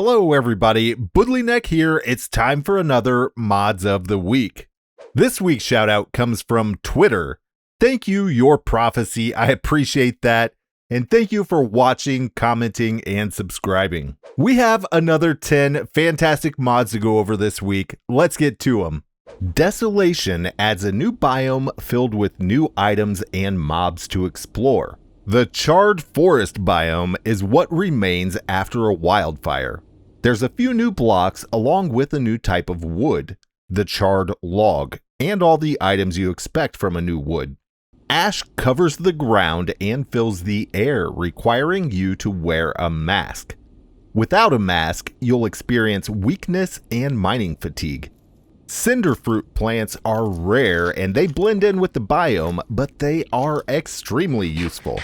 Hello everybody, Boodlyneck here. It's time for another Mods of the Week. This week's shout out comes from Twitter. Thank you, Your Prophecy. I appreciate that. And thank you for watching, commenting, and subscribing. We have another 10 fantastic mods to go over this week. Let's get to them. Desolation adds a new biome filled with new items and mobs to explore. The charred forest biome is what remains after a wildfire. There's a few new blocks along with a new type of wood, the charred log, and all the items you expect from a new wood. Ash covers the ground and fills the air, requiring you to wear a mask. Without a mask, you'll experience weakness and mining fatigue. Cinder fruit plants are rare and they blend in with the biome, but they are extremely useful.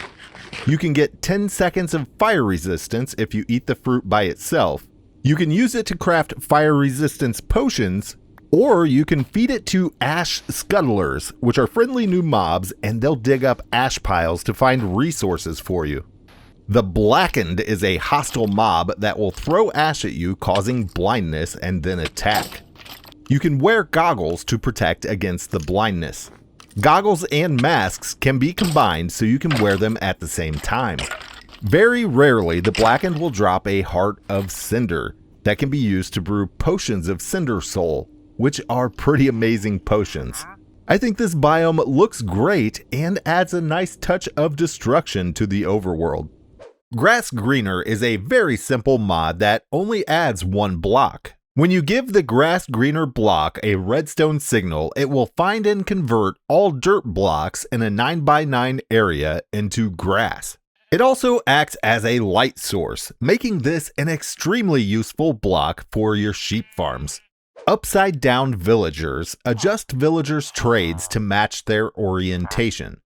You can get 10 seconds of fire resistance if you eat the fruit by itself. You can use it to craft fire resistance potions, or you can feed it to ash scuttlers, which are friendly new mobs, and they'll dig up ash piles to find resources for you. The Blackened is a hostile mob that will throw ash at you, causing blindness and then attack. You can wear goggles to protect against the blindness. Goggles and masks can be combined so you can wear them at the same time. Very rarely, the Blackened will drop a Heart of Cinder that can be used to brew potions of Cinder Soul, which are pretty amazing potions. I think this biome looks great and adds a nice touch of destruction to the overworld. Grass Greener is a very simple mod that only adds one block. When you give the Grass Greener block a redstone signal, it will find and convert all dirt blocks in a 9x9 area into grass. It also acts as a light source, making this an extremely useful block for your sheep farms. Upside Down Villagers adjust villagers' trades to match their orientation.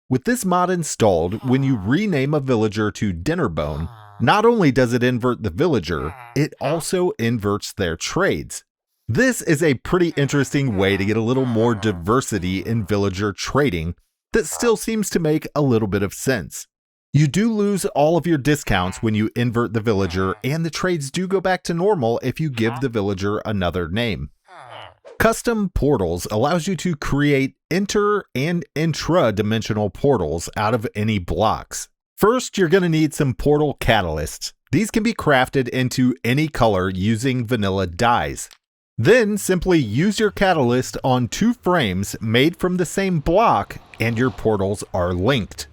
With this mod installed, when you rename a villager to Dinnerbone, not only does it invert the villager, it also inverts their trades. This is a pretty interesting way to get a little more diversity in villager trading that still seems to make a little bit of sense. You do lose all of your discounts when you invert the villager, and the trades do go back to normal if you give the villager another name. Custom Portals allows you to create inter- and intra-dimensional portals out of any blocks. First, you're going to need some portal catalysts. These can be crafted into any color using vanilla dyes. Then simply use your catalyst on two frames made from the same block and your portals are linked.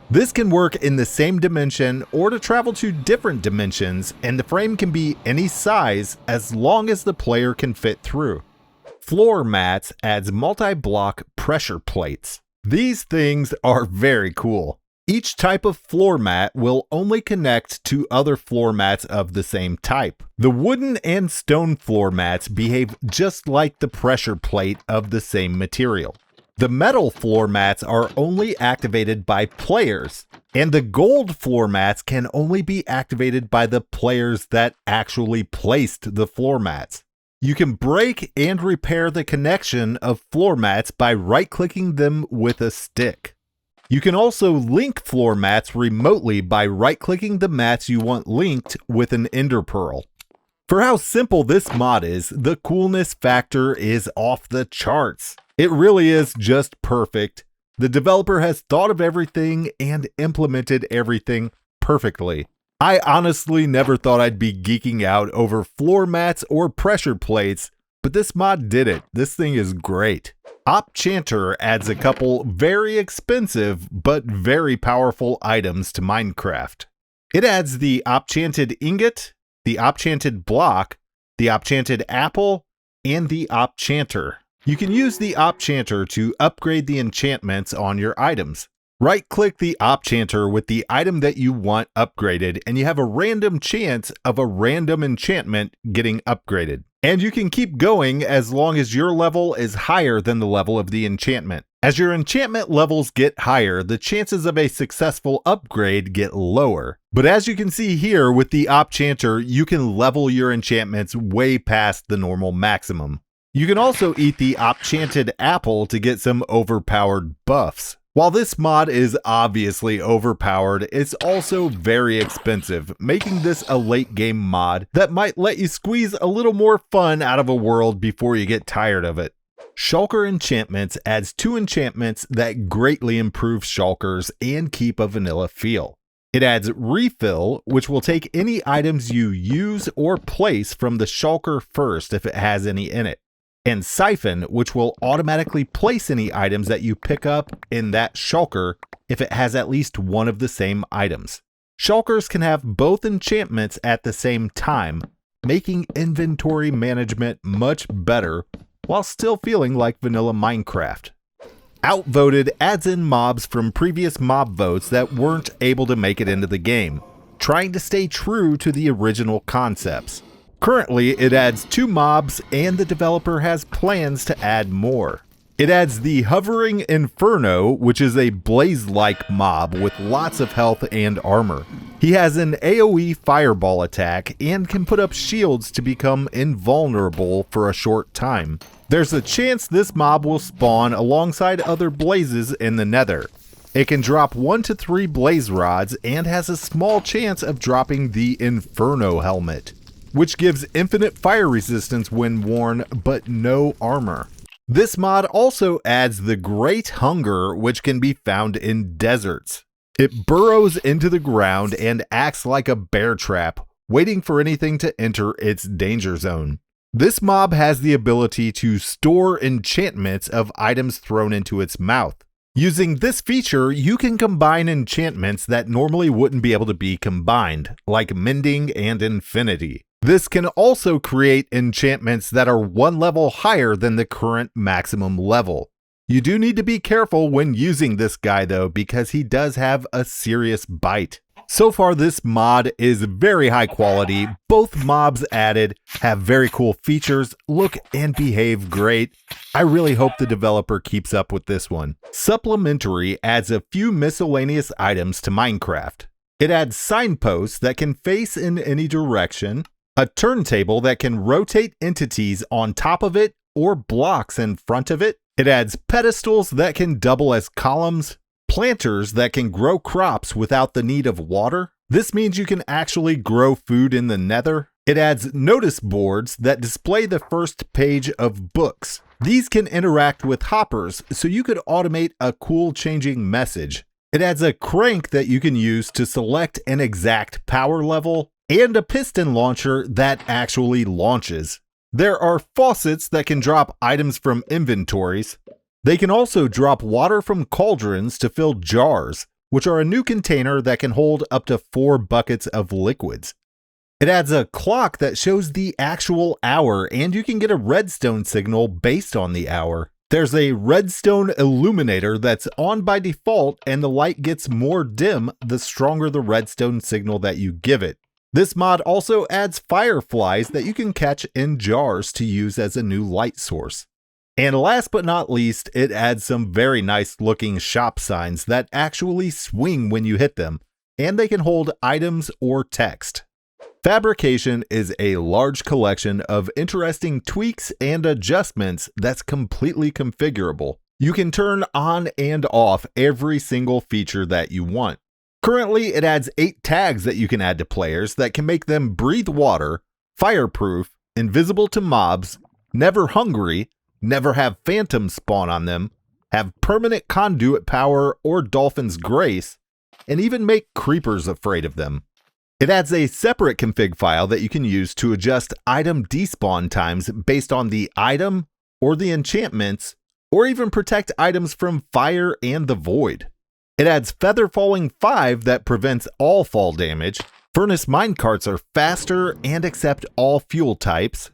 This can work in the same dimension or to travel to different dimensions, and the frame can be any size as long as the player can fit through. Floor Mats adds multi-block pressure plates. These things are very cool. Each type of floor mat will only connect to other floor mats of the same type. The wooden and stone floor mats behave just like the pressure plate of the same material. The metal floor mats are only activated by players, and the gold floor mats can only be activated by the players that actually placed the floor mats. You can break and repair the connection of floor mats by right-clicking them with a stick. You can also link floor mats remotely by right-clicking the mats you want linked with an ender pearl. For how simple this mod is, the coolness factor is off the charts. It really is just perfect. The developer has thought of everything and implemented everything perfectly. I honestly never thought I'd be geeking out over floor mats or pressure plates, but this mod did it. This thing is great. OPChanter adds a couple very expensive but very powerful items to Minecraft. It adds the OPChanted ingot, the OPChanted block, the OPChanted apple, and the OPChanter. You can use the OPChanter to upgrade the enchantments on your items. Right-click the OPChanter with the item that you want upgraded, and you have a random chance of a random enchantment getting upgraded. And you can keep going as long as your level is higher than the level of the enchantment. As your enchantment levels get higher, the chances of a successful upgrade get lower. But as you can see here with the OPChanter, you can level your enchantments way past the normal maximum. You can also eat the OPChanted apple to get some overpowered buffs. While this mod is obviously overpowered, it's also very expensive, making this a late game mod that might let you squeeze a little more fun out of a world before you get tired of it. Shulker Enchantments adds 2 enchantments that greatly improve shulkers and keep a vanilla feel. It adds Refill, which will take any items you use or place from the shulker first if it has any in it. And Siphon, which will automatically place any items that you pick up in that shulker if it has at least one of the same items. Shulkers can have both enchantments at the same time, making inventory management much better while still feeling like vanilla Minecraft. Outvoted adds in mobs from previous mob votes that weren't able to make it into the game, trying to stay true to the original concepts. Currently, it adds 2 mobs, and the developer has plans to add more. It adds the Hovering Inferno, which is a blaze-like mob with lots of health and armor. He has an AoE fireball attack and can put up shields to become invulnerable for a short time. There's a chance this mob will spawn alongside other blazes in the Nether. It can drop 1 to 3 blaze rods and has a small chance of dropping the Inferno helmet, which gives infinite fire resistance when worn, but no armor. This mod also adds the Great Hunger, which can be found in deserts. It burrows into the ground and acts like a bear trap, waiting for anything to enter its danger zone. This mob has the ability to store enchantments of items thrown into its mouth. Using this feature, you can combine enchantments that normally wouldn't be able to be combined, like Mending and Infinity. This can also create enchantments that are 1 level higher than the current maximum level. You do need to be careful when using this guy though, because he does have a serious bite. So far this mod is very high quality, both mobs added have very cool features, look and behave great. I really hope the developer keeps up with this one. Supplementary adds a few miscellaneous items to Minecraft. It adds signposts that can face in any direction, a turntable that can rotate entities on top of it or blocks in front of it. It adds pedestals that can double as columns, planters that can grow crops without the need of water. This means you can actually grow food in the Nether. It adds notice boards that display the first page of books. These can interact with hoppers, so you could automate a cool changing message. It adds a crank that you can use to select an exact power level, and a piston launcher that actually launches. There are faucets that can drop items from inventories. They can also drop water from cauldrons to fill jars, which are a new container that can hold up to 4 buckets of liquids. It adds a clock that shows the actual hour, and you can get a redstone signal based on the hour. There's a redstone illuminator that's on by default, and the light gets more dim the stronger the redstone signal that you give it. This mod also adds fireflies that you can catch in jars to use as a new light source. And last but not least, it adds some very nice looking shop signs that actually swing when you hit them, and they can hold items or text. Fabrication is a large collection of interesting tweaks and adjustments that's completely configurable. You can turn on and off every single feature that you want. Currently, it adds 8 tags that you can add to players that can make them breathe water, fireproof, invisible to mobs, never hungry, never have phantoms spawn on them, have permanent conduit power or dolphin's grace, and even make creepers afraid of them. It adds a separate config file that you can use to adjust item despawn times based on the item or the enchantments, or even protect items from fire and the void. It adds Feather Falling 5 that prevents all fall damage. Furnace minecarts are faster and accept all fuel types.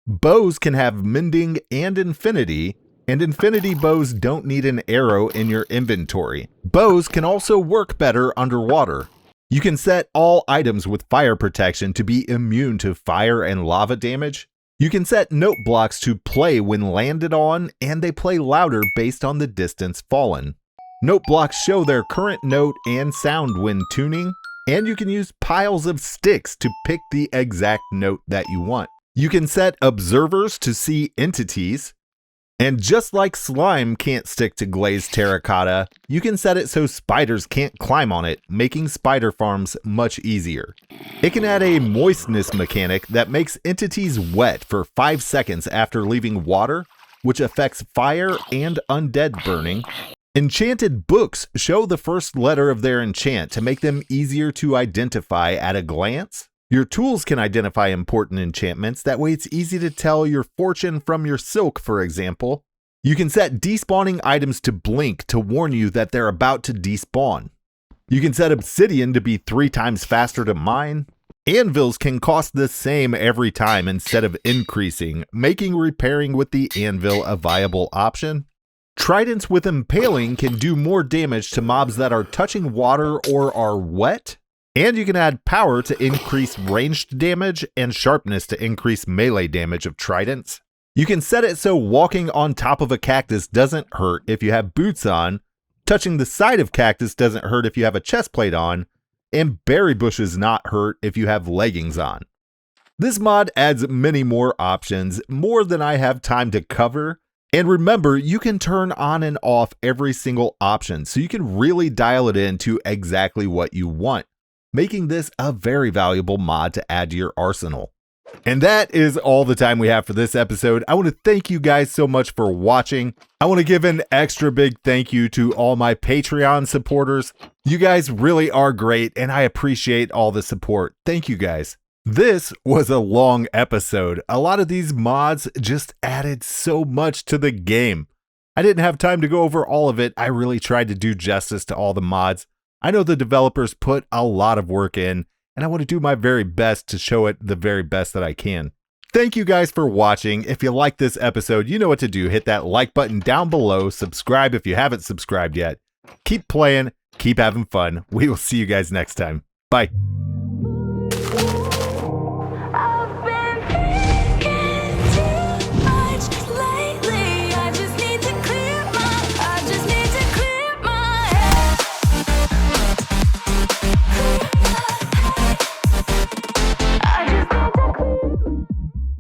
Bows can have Mending and Infinity bows don't need an arrow in your inventory. Bows can also work better underwater. You can set all items with fire protection to be immune to fire and lava damage. You can set note blocks to play when landed on, and they play louder based on the distance fallen. Note blocks show their current note and sound when tuning, and you can use piles of sticks to pick the exact note that you want. You can set observers to see entities, And just like slime can't stick to glazed terracotta, you can set it so spiders can't climb on it, making spider farms much easier. It can add a moistness mechanic that makes entities wet for 5 seconds after leaving water, which affects fire and undead burning. Enchanted books show the first letter of their enchant to make them easier to identify at a glance. Your tools can identify important enchantments, that way it's easy to tell your fortune from your silk, for example. You can set despawning items to blink to warn you that they're about to despawn. You can set obsidian to be 3 times faster to mine. Anvils can cost the same every time instead of increasing, making repairing with the anvil a viable option. Tridents with impaling can do more damage to mobs that are touching water or are wet. And you can add power to increase ranged damage and sharpness to increase melee damage of tridents. You can set it so walking on top of a cactus doesn't hurt if you have boots on, touching the side of cactus doesn't hurt if you have a chest plate on, and berry bushes not hurt if you have leggings on. This mod adds many more options, more than I have time to cover. And remember, you can turn on and off every single option, so you can really dial it in to exactly what you want, making this a very valuable mod to add to your arsenal. And that is all the time we have for this episode. I want to thank you guys so much for watching. I want to give an extra big thank you to all my Patreon supporters. You guys really are great, and I appreciate all the support. Thank you guys. This was a long episode. A lot of these mods just added so much to the game. I didn't have time to go over all of it. I really tried to do justice to all the mods. I know the developers put a lot of work in, and I want to do my very best to show it the very best that I can. Thank you guys for watching. If you like this episode, you know what to do. Hit that like button down below. Subscribe if you haven't subscribed yet. Keep playing. Keep having fun. We will see you guys next time. Bye.